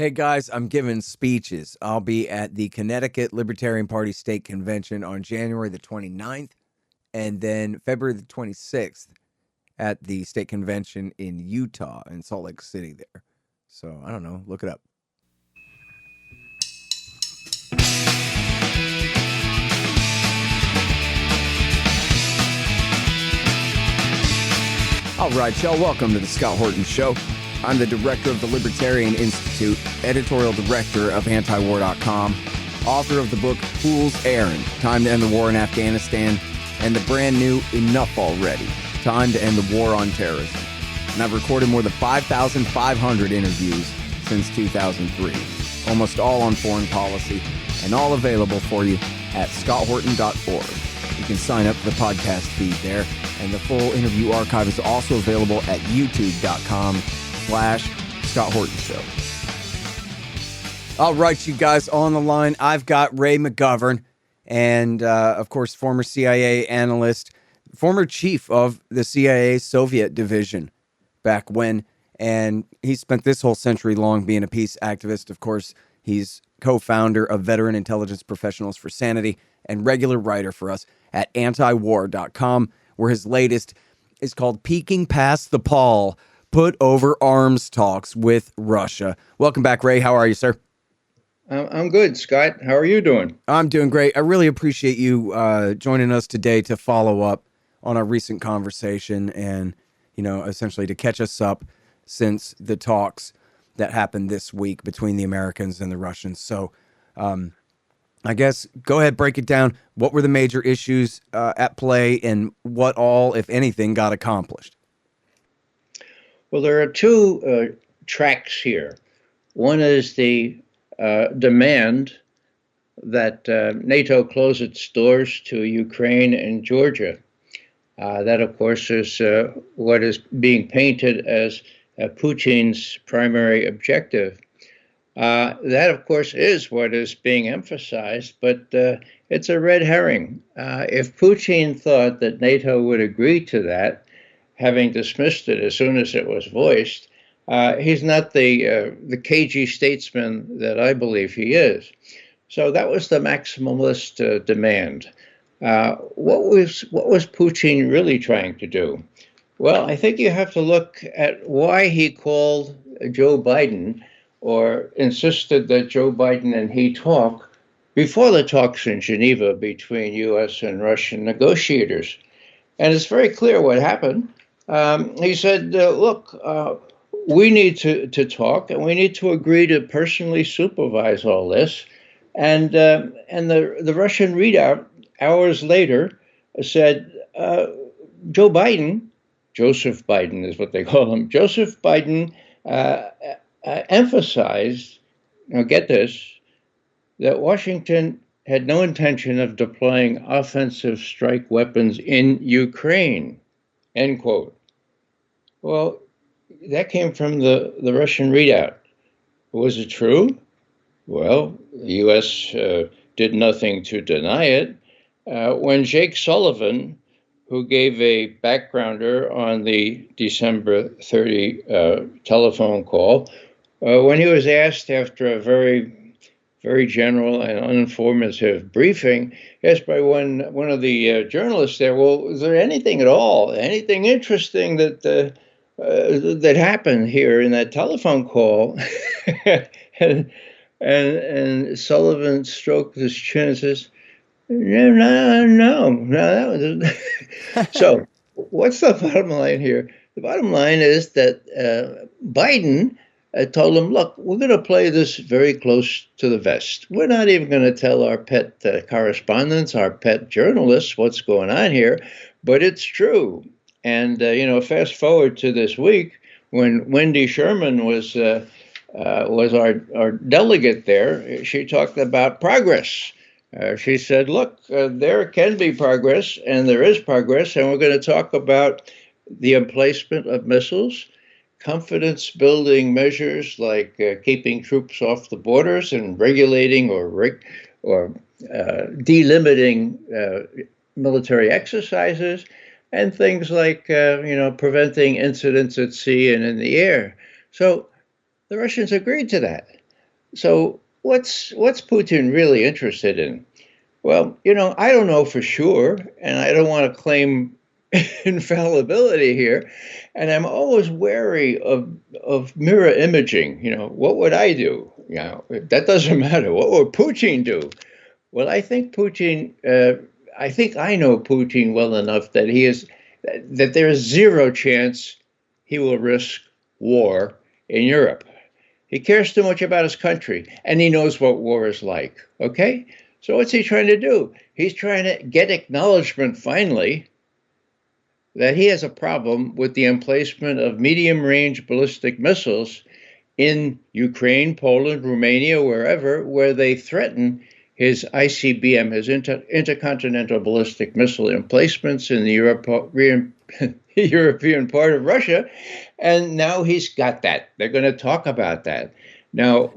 Hey guys, I'm giving speeches. I'll be at the Connecticut Libertarian Party State Convention on January the 29th and then February the 26th at the state convention in Utah, in Salt Lake City there. So, I don't know, look it up. All right, y'all, welcome to the Scott Horton Show. I'm the director of the Libertarian Institute, editorial director of antiwar.com, author of the book Fool's Errand, Time to End the War in Afghanistan, and the brand new Enough Already, Time to End the War on Terrorism. And I've recorded more than 5,500 interviews since 2003, almost all on foreign policy, and all available for you at scotthorton.org. You can sign up for the podcast feed there, and the full interview archive is also available at youtube.com/Scott Horton Show. All right, you guys, on the line, I've got Ray McGovern, and of course, former CIA analyst, former chief of the CIA Soviet division back when, and he spent this whole century long being a peace activist. Of course, he's co-founder of Veteran Intelligence Professionals for Sanity and regular writer for us at antiwar.com, where his latest is called Peeking Past the Pall, Put Over Arms Talks with Russia. Welcome back, Ray. How are you, sir? I'm good, Scott. How are you doing? I'm doing great. I really appreciate you joining us today to follow up on our recent conversation and, you know, essentially to catch us up since the talks that happened this week between the Americans and the Russians. So I guess go ahead, break it down. What were the major issues at play and what all, if anything, got accomplished? Well, there are two tracks here. One is the demand that NATO close its doors to Ukraine and Georgia. That, of course, is what is being painted as Putin's primary objective. That, of course, is what is being emphasized, but it's a red herring. If Putin thought that NATO would agree to that, having dismissed it as soon as it was voiced, he's not the cagey statesman that I believe he is. So that was the maximalist demand. What was Putin really trying to do? Well, I think you have to look at why he called Joe Biden or insisted that Joe Biden and he talk before the talks in Geneva between U.S. and Russian negotiators. And it's very clear what happened. He said, look, we need to talk, and we need to agree to personally supervise all this. And the Russian readout hours later said, Joe Biden, Joseph Biden is what they call him, Joseph Biden emphasized, now get this, that Washington had no intention of deploying offensive strike weapons in Ukraine, end quote. Well, that came from the Russian readout. Was it true? Well, the U.S. did nothing to deny it. When Jake Sullivan, who gave a backgrounder on the December 30 telephone call, when he was asked after a very general and uninformative briefing, asked by one of the journalists there, well, is there anything at all, anything interesting that happened here in that telephone call? and Sullivan stroked his chin and says, no. So what's the bottom line here? The bottom line is that Biden told him, look, we're going to play this very close to the vest. We're not even going to tell our pet correspondents, our pet journalists what's going on here, but it's true. And, fast forward to this week when Wendy Sherman was our delegate there. She talked about progress. She said, look, there can be progress, and there is progress, and we're going to talk about the emplacement of missiles, confidence-building measures like keeping troops off the borders and regulating or delimiting military exercises, and things like, preventing incidents at sea and in the air. So the Russians agreed to that. So what's Putin really interested in? Well, I don't know for sure, and I don't want to claim infallibility here. And I'm always wary of mirror imaging. What would I do? That doesn't matter. What would Putin do? Well, I think I know Putin well enough that there is zero chance he will risk war in Europe. He cares too much about his country, and he knows what war is like. Okay? So what's he trying to do? He's trying to get acknowledgement finally that he has a problem with the emplacement of medium-range ballistic missiles in Ukraine, Poland, Romania, wherever, where they threaten his ICBM, his intercontinental ballistic missile emplacements in the European part of Russia. And now he's got that. They're going to talk about that. Now,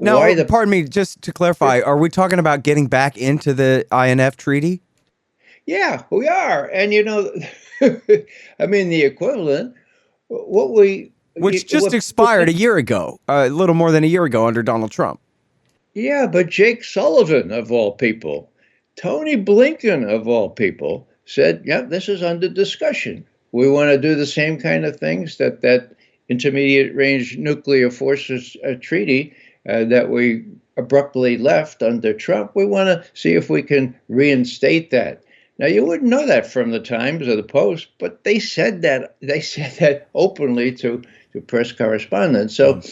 pardon me, just to clarify, are we talking about getting back into the INF treaty? Yeah, we are. And, I mean, the equivalent, Which just expired a year ago, a little more than a year ago under Donald Trump. Yeah, but Jake Sullivan, of all people, Tony Blinken, of all people, said, yeah, this is under discussion. We want to do the same kind of things that intermediate range nuclear forces treaty that we abruptly left under Trump. We want to see if we can reinstate that. Now, you wouldn't know that from the Times or the Post, but they said that openly to press correspondents. So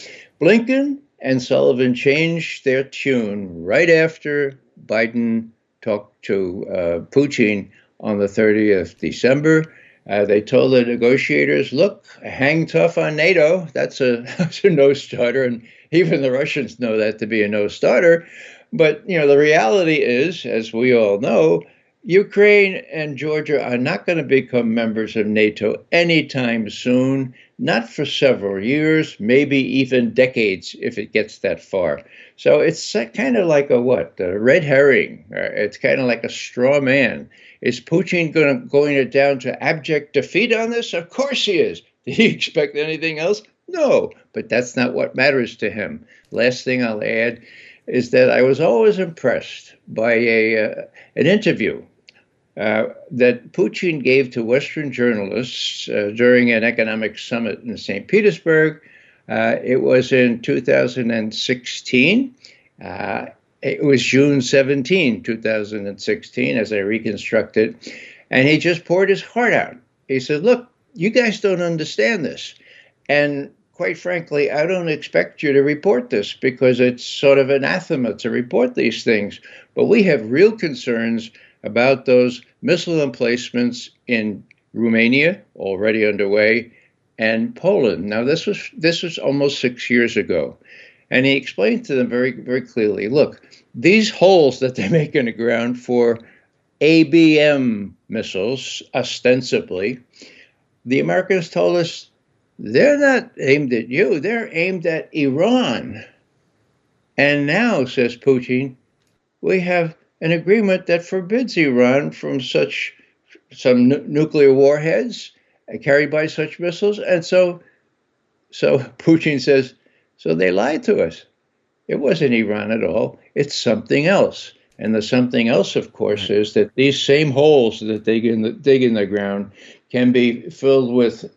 Blinken and Sullivan changed their tune right after Biden talked to Putin on the 30th December. They told the negotiators, look, hang tough on NATO. That's a no-starter, and even the Russians know that to be a no-starter. But, the reality is, as we all know, Ukraine and Georgia are not going to become members of NATO anytime soon, not for several years, maybe even decades if it gets that far. So it's kind of like a red herring. It's kind of like a straw man. Is Putin going down to abject defeat on this? Of course he is. Did he expect anything else? No, but that's not what matters to him. Last thing I'll add is that I was always impressed by an interview that Putin gave to Western journalists during an economic summit in St. Petersburg. It was in 2016. It was June 17, 2016, as I reconstruct it. And he just poured his heart out. He said, look, you guys don't understand this. And quite frankly, I don't expect you to report this because it's sort of anathema to report these things. But we have real concerns about those missile emplacements in Romania, already underway, and Poland. Now, this was almost 6 years ago. And he explained to them very, very clearly, look, these holes that they make in the ground for ABM missiles, ostensibly, the Americans told us they're not aimed at you, they're aimed at Iran. And now, says Putin, we have an agreement that forbids Iran from some nuclear warheads carried by such missiles. And so Putin says, so they lied to us. It wasn't Iran at all. It's something else. And the something else, of course, is that these same holes that they dig in the ground can be filled with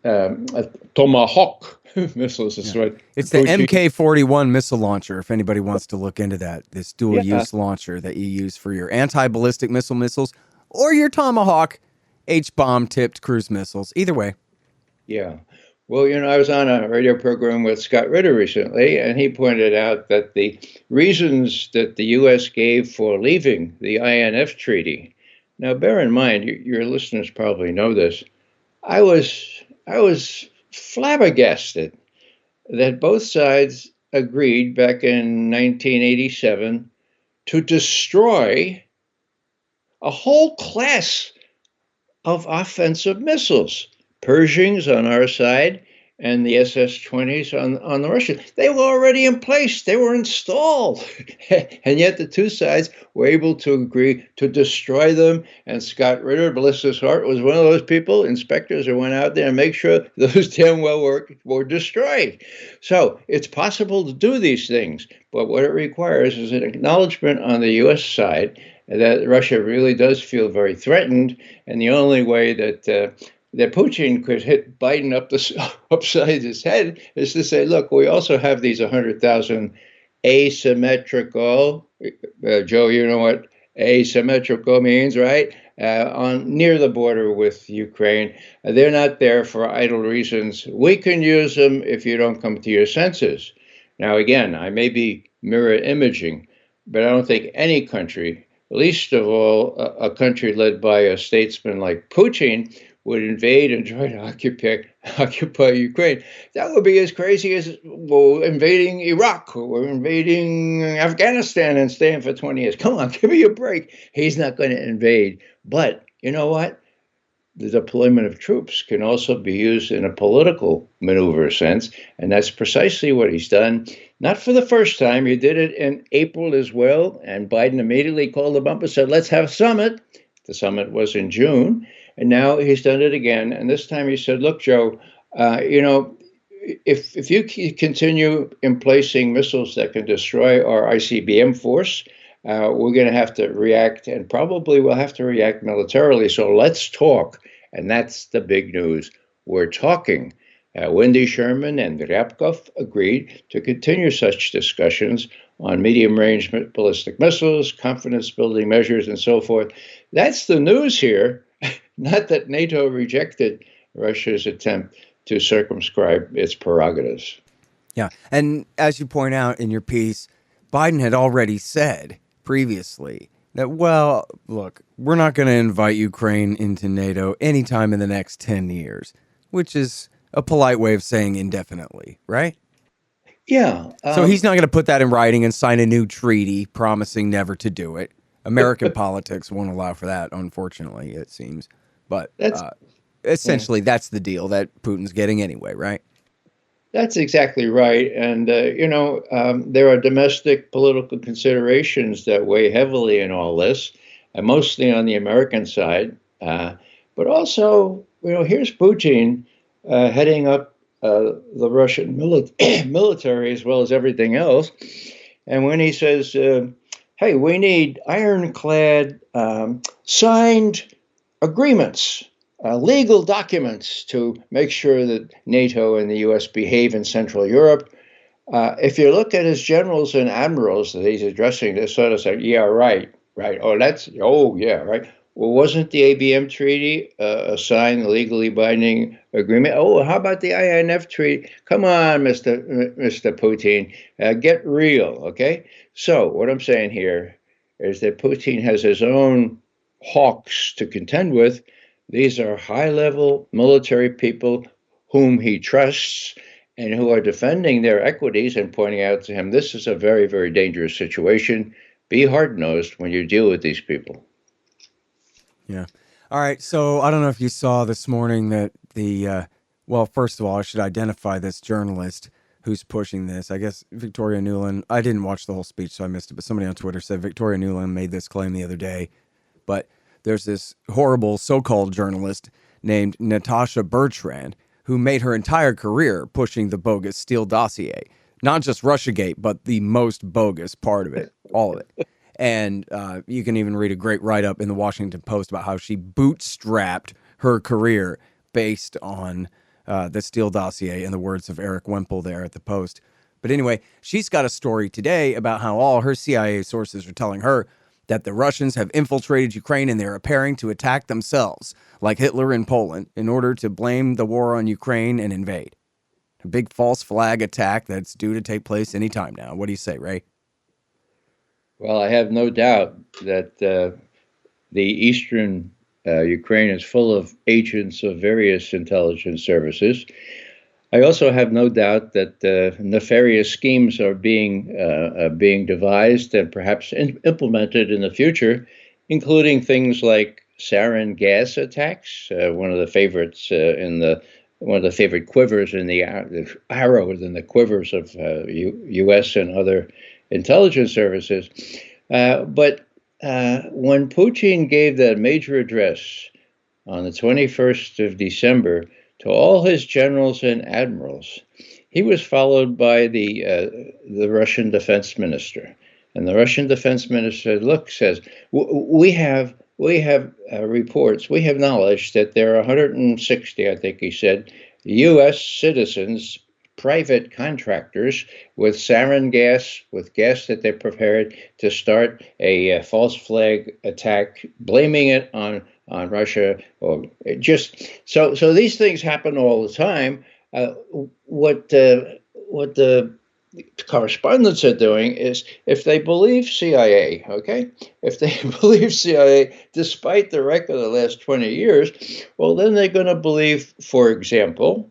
Tomahawk missiles. It's the MK-41 missile launcher, if anybody wants to look into that. This dual-use launcher that you use for your anti-ballistic missiles or your Tomahawk H-bomb-tipped cruise missiles. Either way. Yeah. Well, I was on a radio program with Scott Ritter recently, and he pointed out that the reasons that the U.S. gave for leaving the INF treaty. Now, bear in mind, your listeners probably know this. I was flabbergasted that both sides agreed back in 1987 to destroy a whole class of offensive missiles. Pershings on our side and the SS-20s on the Russians. They were already in place. They were installed. And yet the two sides were able to agree to destroy them. And Scott Ritter, bless his heart, was one of those people, inspectors, who went out there and make sure those damn well were destroyed. So it's possible to do these things. But what it requires is an acknowledgement on the U.S. side that Russia really does feel very threatened. And the only way that Putin could hit Biden upside his head is to say, look, we also have these 100,000 asymmetrical, Joe, you know what asymmetrical means, right? On near the border with Ukraine. They're not there for idle reasons. We can use them if you don't come to your senses. Now, again, I may be mirror imaging, but I don't think any country, least of all a country led by a statesman like Putin, would invade and try to occupy Ukraine. That would be as crazy as invading Iraq or invading Afghanistan and staying for 20 years. Come on, give me a break. He's not going to invade. But you know what? The deployment of troops can also be used in a political maneuver sense, and that's precisely what he's done. Not for the first time. He did it in April as well, and Biden immediately called him up and said, let's have a summit. The summit was in June. And now he's done it again. And this time he said, look, Joe, if you continue emplacing missiles that can destroy our ICBM force, we're going to have to react, and probably we'll have to react militarily. So let's talk. And that's the big news. We're talking. Wendy Sherman and Ryabkov agreed to continue such discussions on medium-range ballistic missiles, confidence-building measures, and so forth. That's the news here. Not that NATO rejected Russia's attempt to circumscribe its prerogatives. Yeah. And as you point out in your piece, Biden had already said previously that, well, look, we're not going to invite Ukraine into NATO anytime in the next 10 years, which is a polite way of saying indefinitely, right? Yeah. So he's not going to put that in writing and sign a new treaty promising never to do it. American politics won't allow for that, unfortunately, it seems. But essentially, that's the deal that Putin's getting anyway, right? That's exactly right. And, there are domestic political considerations that weigh heavily in all this, and mostly on the American side. But also, here's Putin heading up the Russian military as well as everything else. And when he says, hey, we need ironclad signed agreements, legal documents to make sure that NATO and the U.S. behave in Central Europe. If you look at his generals and admirals that he's addressing, they sort of say, yeah, right. Yeah, right. Well, wasn't the ABM treaty a signed, legally binding agreement? Oh, how about the INF treaty? Come on, Mr. Putin, get real, okay? So what I'm saying here is that Putin has his own hawks to contend with. These are high-level military people whom he trusts and who are defending their equities and pointing out to him, this is a very, very dangerous situation. Be hard-nosed when you deal with these people. Yeah. All right. So I don't know if you saw this morning that well, first of all, I should identify this journalist who's pushing this. I guess Victoria Nuland, I didn't watch the whole speech, so I missed it, but somebody on Twitter said Victoria Nuland made this claim the other day. But there's this horrible so-called journalist named Natasha Bertrand who made her entire career pushing the bogus Steele dossier. Not just Russiagate, but the most bogus part of it, all of it. And you can even read a great write-up in the Washington Post about how she bootstrapped her career based on the Steele dossier, in the words of Eric Wemple there at the Post. But anyway, she's got a story today about how all her CIA sources are telling her that the Russians have infiltrated Ukraine and they're preparing to attack themselves, like Hitler in Poland, in order to blame the war on Ukraine and invade. A big false flag attack that's due to take place any time now. What do you say, Ray? Well, I have no doubt that the eastern Ukraine is full of agents of various intelligence services. I also have no doubt that nefarious schemes are being devised and perhaps implemented in the future, including things like sarin gas attacks, one of the favorites in the one of the favorite quivers in the arrows in the quivers of U.S. and other intelligence services. But when Putin gave that major address on the 21st of December to all his generals and admirals, he was followed by the Russian defense minister. And the Russian defense minister says, we have reports, we have knowledge that there are 160, I think he said, U.S. citizens, private contractors with sarin gas, with gas that they're prepared to start a false flag attack, blaming it on Russia, or just so these things happen all the time. What the correspondents are doing is, if they believe CIA, okay, if they believe CIA, despite the record of the last 20 years, well, then they're going to believe, for example,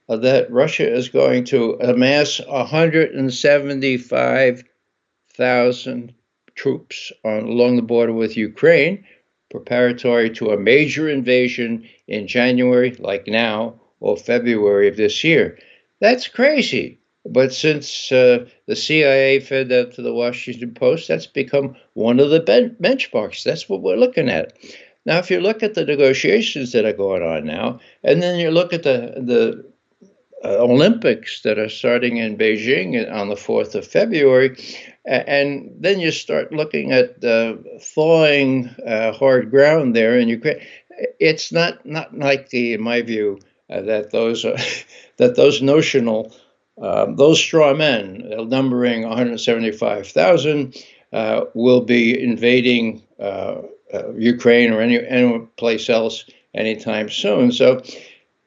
that Russia is going to amass 175,000 troops along the border with Ukraine, preparatory to a major invasion in January, like now, or February of this year. That's crazy. But since the CIA fed that to the Washington Post, that's become one of the benchmarks. That's what we're looking at. Now, if you look at the negotiations that are going on now, and then you look at the Olympics that are starting in Beijing on the 4th of February, and then you start looking at thawing hard ground there in Ukraine. It's not likely, in my view, that those notional, those straw men, numbering 175,000, will be invading Ukraine or any place else anytime soon. So,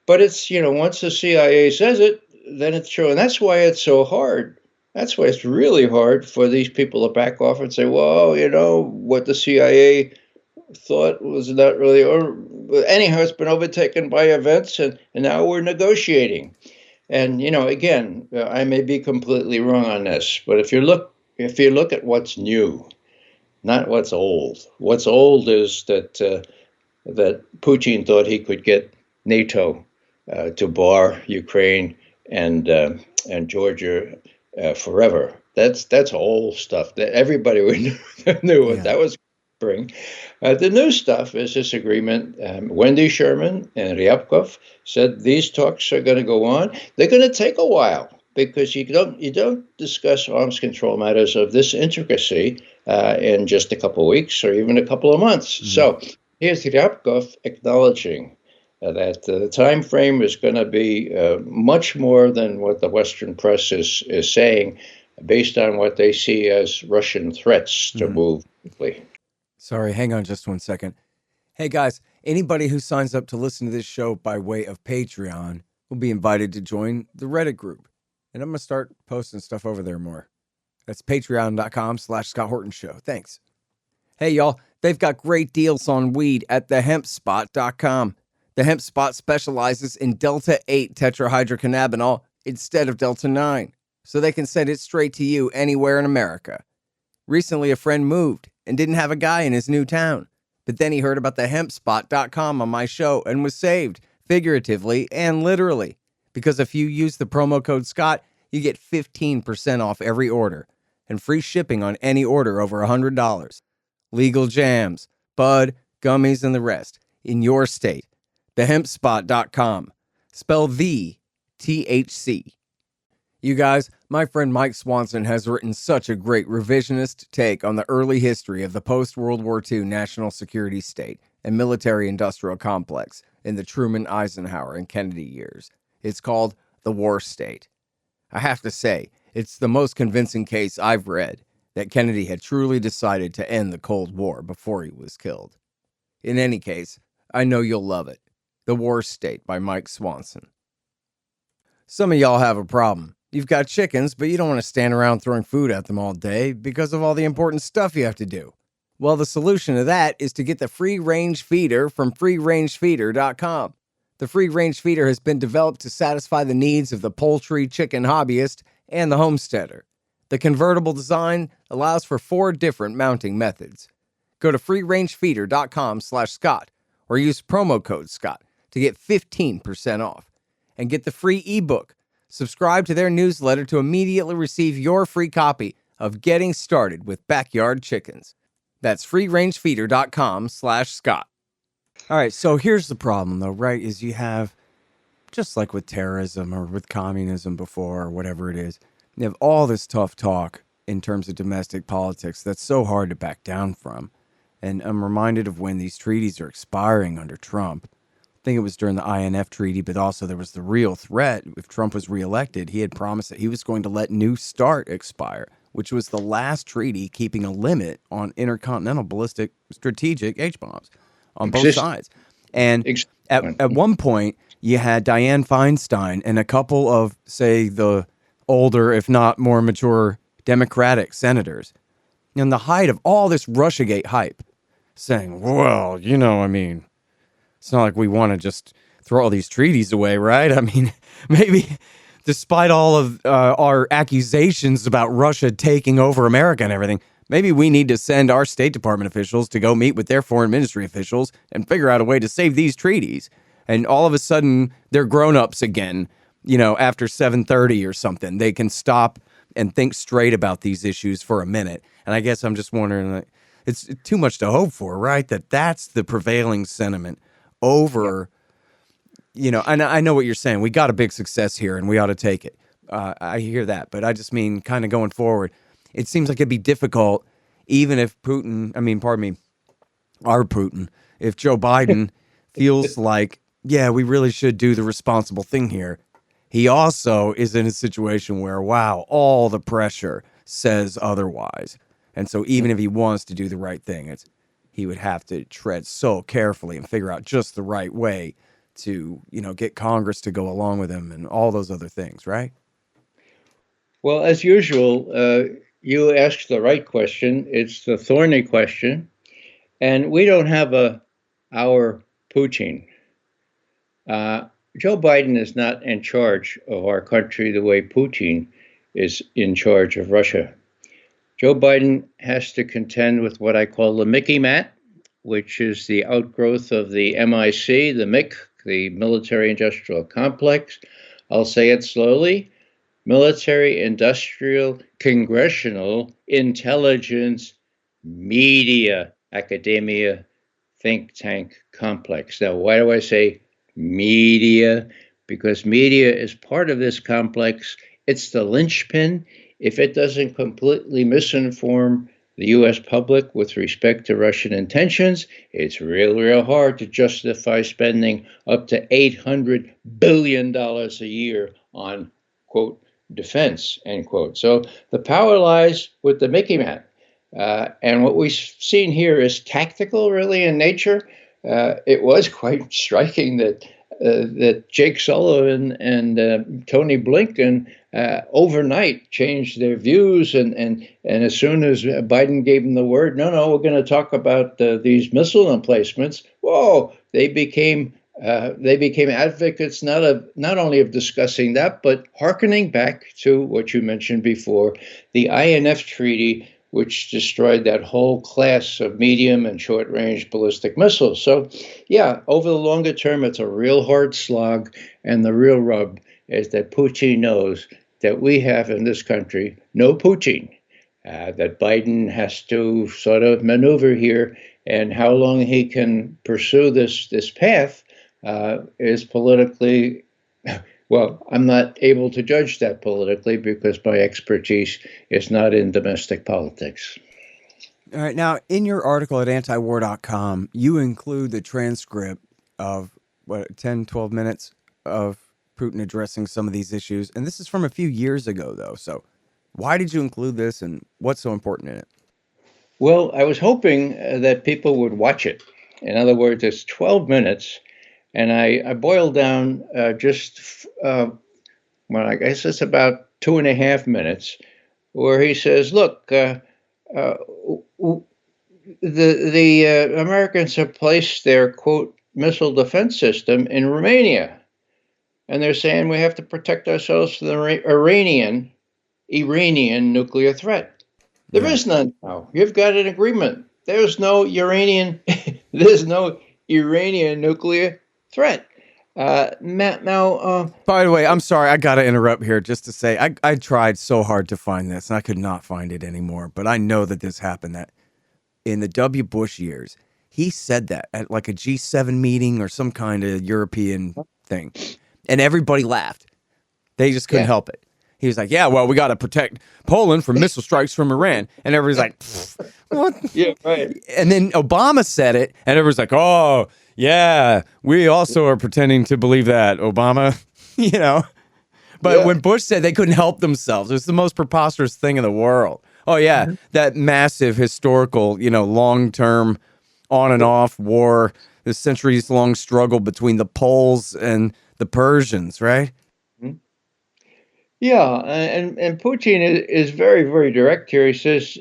but it's, once the CIA says it, then it's true. And that's why it's so hard. That's why it's really hard for these people to back off and say, well, what the CIA thought was not really, or anyhow, it's been overtaken by events, and now we're negotiating. And, again, I may be completely wrong on this, but if you look at what's new, not what's old. What's old is that Putin thought he could get NATO to bar Ukraine and Georgia forever. That's old stuff. That everybody knew what that was going to bring. The new stuff is this agreement. Wendy Sherman and Ryabkov said these talks are going to go on. They're going to take a while, because you don't discuss arms control matters of this intricacy in just a couple of weeks or even a couple of months. Mm-hmm. So here's Ryabkov acknowledging that the time frame is going to be much more than what the Western press is saying, based on what they see as Russian threats to move quickly. Sorry, hang on just 1 second. Hey guys, anybody who signs up to listen to this show by way of Patreon will be invited to join the Reddit group. And I'm going to start posting stuff over there more. That's patreon.com/Scott Horton Show. Thanks. Hey, y'all. They've got great deals on weed at thehempspot.com. The Hemp Spot specializes in Delta-8 tetrahydrocannabinol instead of Delta-9, so they can send it straight to you anywhere in America. Recently, a friend moved and didn't have a guy in his new town, but then he heard about thehempspot.com on my show and was saved, figuratively and literally. Because if you use the promo code Scott, you get 15% off every order and free shipping on any order over $100. Legal jams, bud, gummies, and the rest in your state. Thehempspot.com. Spell the THC. You guys, my friend Mike Swanson has written such a great revisionist take on the early history of the post-World War II national security state and military-industrial complex in the Truman, Eisenhower, and Kennedy years. It's called The War State. I have to say, it's the most convincing case I've read that Kennedy had truly decided to end the Cold War before he was killed. In any case, I know you'll love it. The War State by Mike Swanson. Some of y'all have a problem. You've got chickens, but you don't want to stand around throwing food at them all day because of all the important stuff you have to do. Well, the solution to that is to get the free-range feeder from freerangefeeder.com. The free-range feeder has been developed to satisfy the needs of the poultry chicken hobbyist and the homesteader. The convertible design allows for 4 different mounting methods. Go to freerangefeeder.com/Scott or use promo code Scott to get 15% off. and get the free ebook. Subscribe to their newsletter to immediately receive your free copy of Getting Started with Backyard Chickens. That's freerangefeeder.com/Scott. All right, so here's the problem, though, right, is you have, just like with terrorism or with communism before or whatever it is, you have all this tough talk in terms of domestic politics that's so hard to back down from. And I'm reminded of when these treaties are expiring under Trump. I think it was during the INF treaty, but also there was the real threat. If Trump was reelected, he had promised that he was going to let New START expire, which was the last treaty keeping a limit on intercontinental ballistic strategic H-bombs on both sides. And at one point, you had Dianne Feinstein and a couple of, say, the older, if not more mature Democratic senators, in the height of all this Russiagate hype, saying, well, it's not like we want to just throw all these treaties away, right? I mean, maybe despite all of our accusations about Russia taking over America and everything, maybe we need to send our State Department officials to go meet with their foreign ministry officials and figure out a way to save these treaties. And all of a sudden, they're grown-ups again, after 7:30 or something. They can stop and think straight about these issues for a minute. And I guess I'm just wondering, it's too much to hope for, right? That's the prevailing sentiment over, and I know what you're saying. We got a big success here and we ought to take it. I hear that, but I just mean kind of going forward, it seems like it'd be difficult, even if Putin, our Putin, if Joe Biden feels like, yeah, we really should do the responsible thing here. He also is in a situation where, wow, all the pressure says otherwise. And so even if he wants to do the right thing, he would have to tread so carefully and figure out just the right way to, get Congress to go along with him and all those other things, right? Well, as usual, you asked the right question. It's the thorny question. And we don't have our Putin. Joe Biden is not in charge of our country the way Putin is in charge of Russia. Joe Biden has to contend with what I call the Mickey Mat, which is the outgrowth of the MIC, the MIC, the Military Industrial Complex. I'll say it slowly. Military, Industrial, Congressional, Intelligence, Media, Academia, Think Tank Complex. Now, why do I say media? Because media is part of this complex. It's the linchpin. If it doesn't completely misinform the U.S. public with respect to Russian intentions, it's real hard to justify spending up to $800 billion a year on, quote, defense, end quote. So the power lies with the Mickey Mat. And what we've seen here is tactical, really, in nature. It was quite striking that Jake Sullivan and Tony Blinken overnight changed their views, and as soon as Biden gave them the word, no, we're going to talk about these missile emplacements. Whoa! They became advocates not only of discussing that, but hearkening back to what you mentioned before, the INF Treaty, which destroyed that whole class of medium and short-range ballistic missiles. So, yeah, over the longer term, it's a real hard slog, and the real rub is that Putin knows that we have in this country no Putin, that Biden has to sort of maneuver here, and how long he can pursue this path is politically, well, I'm not able to judge that politically because my expertise is not in domestic politics. All right. Now, in your article at antiwar.com, you include the transcript of 10, 12 minutes of Putin addressing some of these issues. And this is from a few years ago, though. So why did you include this and what's so important in it? Well, I was hoping that people would watch it. In other words, it's 12 minutes. And I boiled down I guess it's about 2.5 minutes, where he says, look, the Americans have placed their, quote, missile defense system in Romania. And they're saying we have to protect ourselves from the Iranian nuclear threat. There is none now. You've got an agreement. There's no Iranian nuclear threat. By the way, I'm sorry, I got to interrupt here just to say I tried so hard to find this and I could not find it anymore. But I know that this happened that in the W. Bush years, he said that at like a G7 meeting or some kind of European thing. And everybody laughed. They just couldn't help it. He was like, yeah, well, we got to protect Poland from missile strikes from Iran. And everybody's like, what? Yeah, right. And then Obama said it, and everybody's like, oh, yeah, we also are pretending to believe that, Obama, you know. But when Bush said they couldn't help themselves, it was the most preposterous thing in the world. Oh, yeah, that massive historical, long-term on and off war, the centuries-long struggle between the Poles and the Persians, right? Yeah, and Putin is very, very direct here. He says,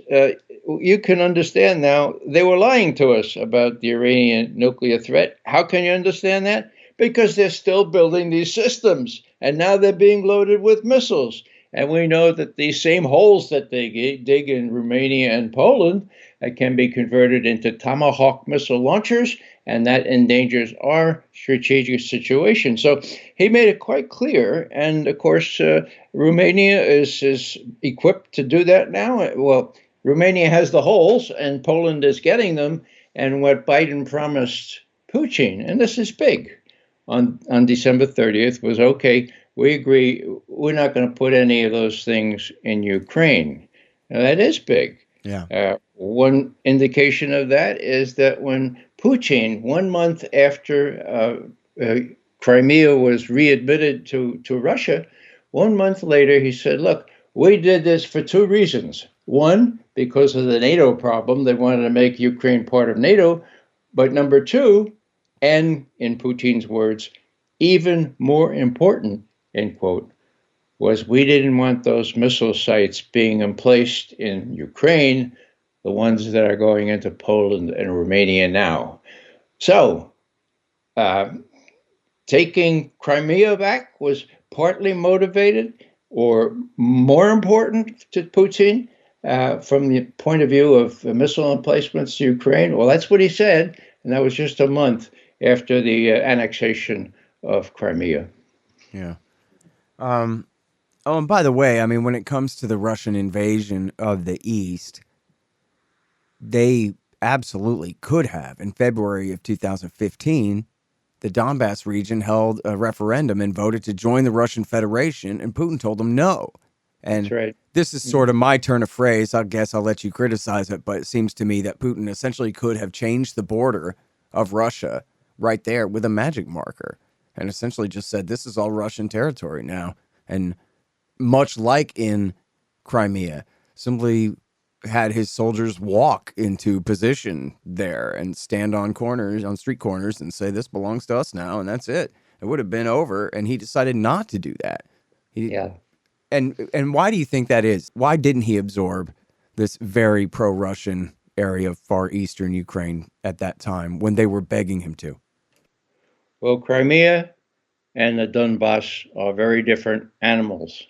you can understand now, they were lying to us about the Iranian nuclear threat. How can you understand that? Because they're still building these systems, and now they're being loaded with missiles. And we know that these same holes that they dig in Romania and Poland can be converted into Tomahawk missile launchers, and that endangers our strategic situation. So he made it quite clear. And of course, Romania is equipped to do that now. Well, Romania has the holes, and Poland is getting them. And what Biden promised Putin, and this is big, on December 30th was, okay, we agree we're not going to put any of those things in Ukraine. Now, that is big. Yeah. One indication of that is that when Putin, 1 month after Crimea was readmitted to Russia, 1 month later, he said, look, we did this for two reasons. One, because of the NATO problem, they wanted to make Ukraine part of NATO. But number two, and in Putin's words, even more important, end quote, was we didn't want those missile sites being emplaced in Ukraine, the ones that are going into Poland and Romania now. So taking Crimea back was partly motivated or more important to Putin from the point of view of missile emplacements to Ukraine. Well, that's what he said, and that was just a month after the annexation of Crimea. Yeah. Oh, and by the way, I mean, when it comes to the Russian invasion of the East, they absolutely could have. In February of 2015, the Donbass region held a referendum and voted to join the Russian Federation, and Putin told them no. And That's right. This is sort of my turn of phrase. I guess I'll let you criticize it, but it seems to me that Putin essentially could have changed the border of Russia right there with a magic marker and essentially just said, this is all Russian territory now. And much like in Crimea, simply had his soldiers walk into position there and stand on corners, on street corners, and say, this belongs to us now, and that's it. It would have been over, and he decided not to do that. Yeah. And why do you think that is? Why didn't he absorb this very pro-Russian area of far eastern Ukraine at that time when they were begging him to? Well, Crimea and the Donbass are very different animals.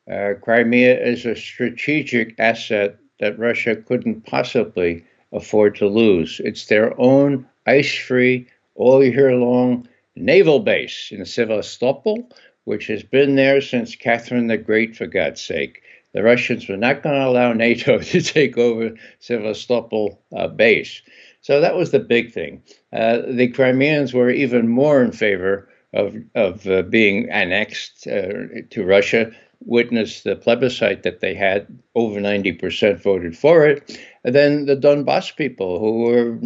Crimea is a strategic asset that Russia couldn't possibly afford to lose. It's their own ice-free, all year long naval base in Sevastopol, which has been there since Catherine the Great, for God's sake. The Russians were not going to allow NATO to take over Sevastopol base. So that was the big thing. The Crimeans were even more in favor of being annexed to Russia. Witness the plebiscite that they had, over 90% voted for it. And then the Donbass people, who were,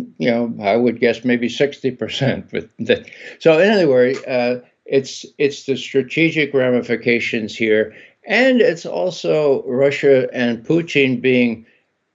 I would guess maybe 60%. So in other words, it's the strategic ramifications here, and it's also Russia and Putin being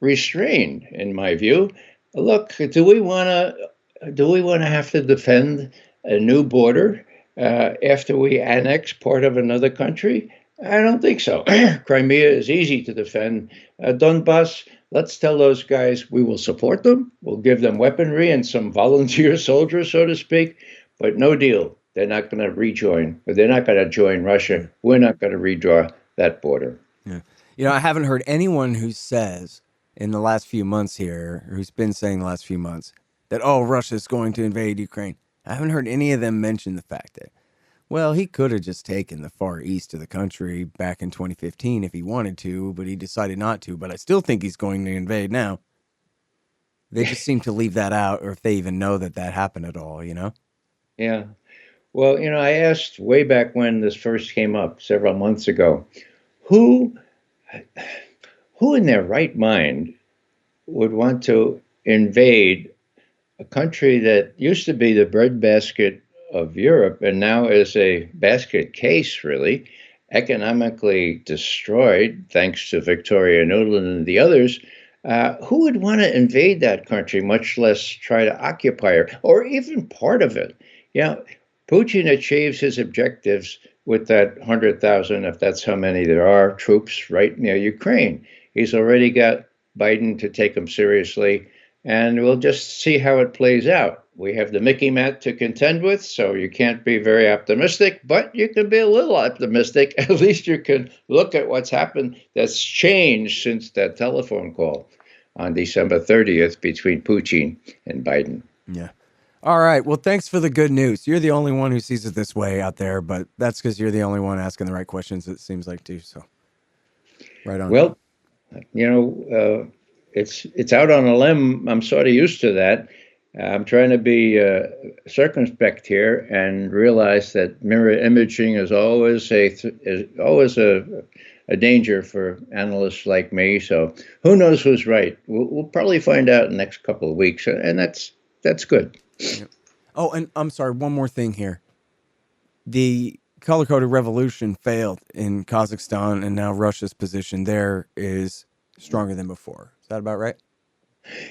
restrained, in my view. Look, do we want to have to defend a new border after we annex part of another country? I don't think so. Crimea is easy to defend. Donbass, let's tell those guys we will support them. We'll give them weaponry and some volunteer soldiers, so to speak, but no deal. They're not going to rejoin, or they're not going to join Russia. We're not going to redraw that border. Yeah. I haven't heard anyone who says in the last few months here, or who's been saying the last few months, that, oh, Russia's going to invade Ukraine. I haven't heard any of them mention the fact that Well, he could have just taken the far east of the country back in 2015 if he wanted to, but he decided not to. But I still think he's going to invade now. They just seem to leave that out, or if they even know that that happened at all, you know? Yeah. Well, I asked way back when this first came up several months ago, who who in their right mind would want to invade a country that used to be the breadbasket of Europe and now is a basket case, really, economically destroyed thanks to Victoria Nuland and the others. Who would want to invade that country, much less try to occupy her or even part of it? Yeah, Putin achieves his objectives with that 100,000, if that's how many there are, troops right near Ukraine. He's already got Biden to take him seriously, and we'll just see how it plays out. We have the Mickey Mat to contend with, so you can't be very optimistic, but you can be a little optimistic. At least you can look at what's happened that's changed since that telephone call on December 30th between Putin and Biden. Yeah. All right. Well, thanks for the good news. You're the only one who sees it this way out there, but that's because you're the only one asking the right questions, it seems like, too. So, right on. Well, it's out on a limb. I'm sort of used to that. I'm trying to be circumspect here and realize that mirror imaging is always a danger for analysts like me. So who knows who's right? We'll probably find out in the next couple of weeks, and that's good. Yeah. Oh, and I'm sorry, one more thing here. The color-coded revolution failed in Kazakhstan, and now Russia's position there is stronger than before. Is that about right?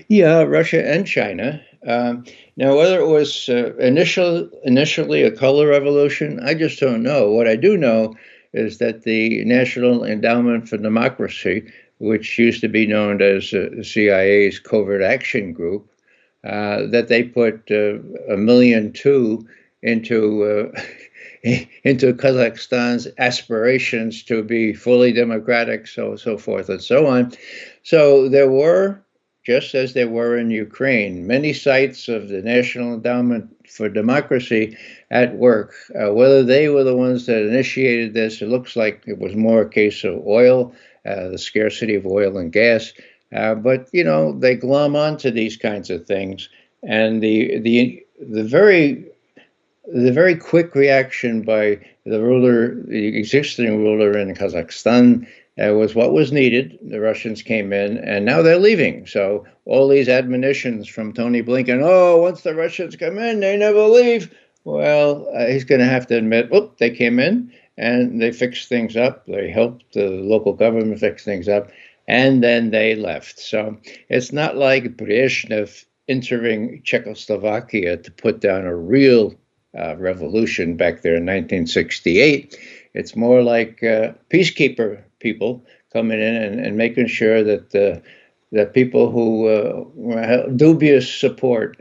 Yeah, Russia and China. Now, whether it was initially a color revolution, I just don't know. What I do know is that the National Endowment for Democracy, which used to be known as the CIA's Covert Action Group, that they put $1.2 million into Kazakhstan's aspirations to be fully democratic, so forth and so on. So there were, just as there were in Ukraine, many sites of the National Endowment for Democracy at work. Whether they were the ones that initiated this, it looks like it was more a case of oil, the scarcity of oil and gas. But they glom onto these kinds of things, and the very quick reaction by the existing ruler in Kazakhstan, was what was needed. The Russians came in, and now they're leaving. So all these admonitions from Tony Blinken, once the Russians come in, they never leave. Well, he's going to have to admit, they came in, and they fixed things up. They helped the local government fix things up, and then they left. So it's not like Brezhnev entering Czechoslovakia to put down a real revolution back there in 1968. It's more like peacekeeper people coming in and making sure that that people who have dubious support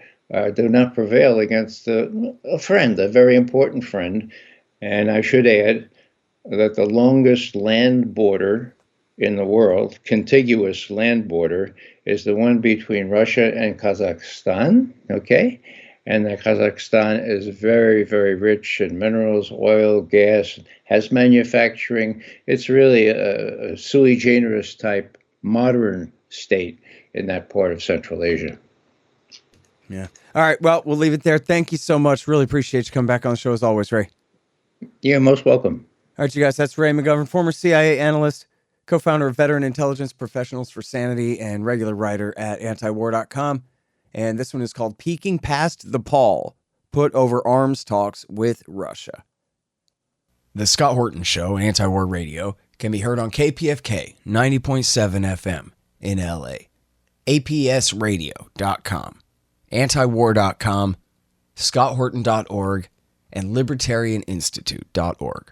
do not prevail against a friend, a very important friend. And I should add that the longest land border in the world, contiguous land border, is the one between Russia and Kazakhstan, okay? And that Kazakhstan is very, very rich in minerals, oil, gas, has manufacturing. It's really a sui generis type modern state in that part of Central Asia. Yeah. All right. Well, we'll leave it there. Thank you so much. Really appreciate you coming back on the show as always, Ray. Yeah, most welcome. All right, you guys. That's Ray McGovern, former CIA analyst, co-founder of Veteran Intelligence Professionals for Sanity, and regular writer at antiwar.com. And this one is called Peeking Past the Pall, Put Over Arms Talks with Russia. The Scott Horton Show, Anti-War Radio, can be heard on KPFK 90.7 FM in LA, APSradio.com, antiwar.com, scotthorton.org, and libertarianinstitute.org.